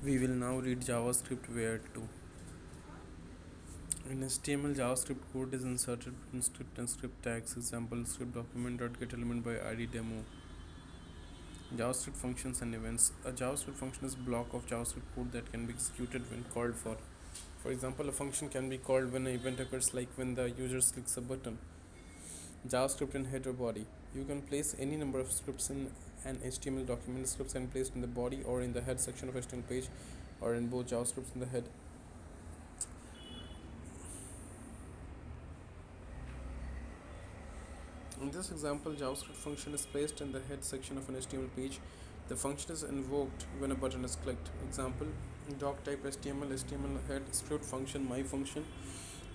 We will now read JavaScript where to. In HTML, JavaScript code is inserted between script and script tags. Example: script document.getElement by ID demo. JavaScript functions and events. A JavaScript function is a block of JavaScript code that can be executed when called for. For example, a function can be called when an event occurs, like when the user clicks a button. JavaScript in head or body. You can place any number of scripts in an HTML document. Scripts can be placed in the body or in the head section of HTML page, or in both JavaScripts in the head. In this example, JavaScript function is placed in the head section of an HTML page. The function is invoked when a button is clicked. Example: doc type HTML head script function my function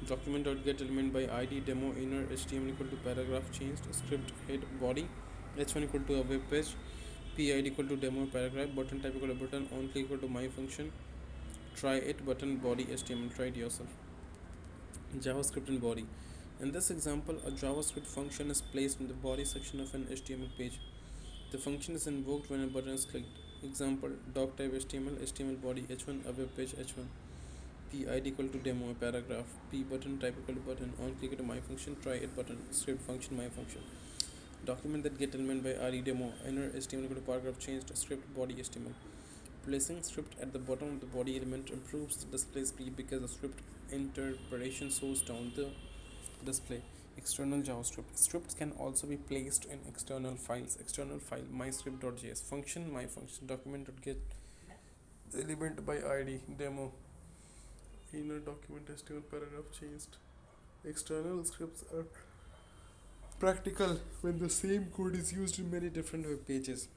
document.getElement by ID demo inner HTML equal to paragraph changed script head body h1 equal to a web page PID equal to demo paragraph button type equal to button on click equal to my function try it button body HTML. Try it yourself. JavaScript and body. In this example, a JavaScript function is placed in the body section of an HTML page. The function is invoked when a button is clicked. Example: doc type HTML body h1 a web page h1 PID equal to demo paragraph p button type equal to button on click to my function try it button script function my function document that get element by RE demo inner HTML equal to paragraph changed script body HTML. Placing script at the bottom of the body element improves the display speed because the script interpretation slows down the display. External JavaScript. Scripts can also be placed in external files. External file myscript.js function my function document.get element by ID demo inner document HTML paragraph changed. External scripts are practical when the same code is used in many different web pages.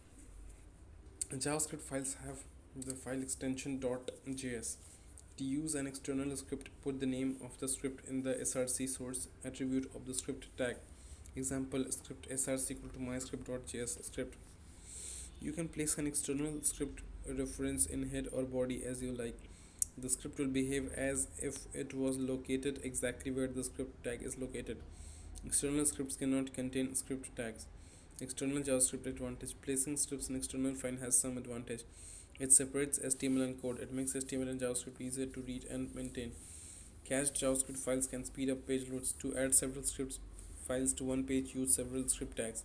JavaScript files have the file extension .js. To use an external script, put the name of the script in the src source attribute of the script tag. Example: script src equal to myscript.js script. You can place an external script reference in head or body as you like. The script will behave as if it was located exactly where the script tag is located. External scripts cannot contain script tags. External JavaScript advantage. Placing scripts in external file has some advantage. It separates HTML and code. It makes HTML and JavaScript easier to read and maintain. Cached JavaScript files can speed up page loads. To add several script files to one page, use several script tags.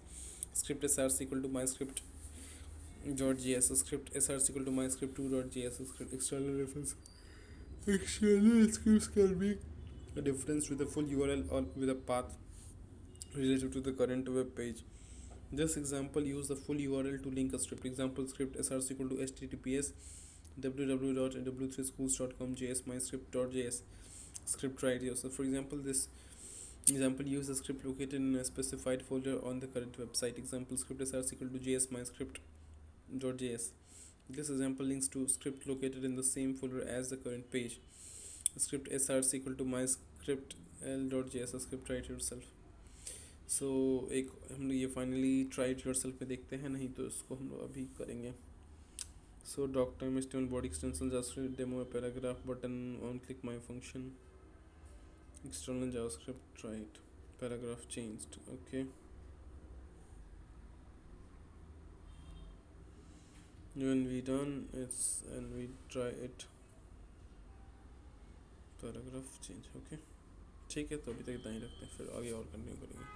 Script src equal to myscript.js script src equal to myscript2.js script. External reference. External scripts can be a difference with a full URL or with a path relative to the current web page. This example use the full URL to link a script. Example: script src equal to https www.w3schools.com js myscript.js script right here. So for example, this example use the script located in a specified folder on the current website. Example: script src equal to js myscript.js. This example links to script located in the same folder as the current page. Script src equal to myscript.l.js script write yourself. सो एक हम लोग ये finally try it yourself में देखते हैं, नहीं तो इसको हम लोग अभी करेंगे. So doctype HTML body extension JavaScript demo paragraph button on click my function external JavaScript try it paragraph changed. Okay, when we done it's and we try it paragraph change. Okay, ठीक है, तो अभी तक इतना ही रखते हैं, फिर आगे और कंटिन्यू करेंगे.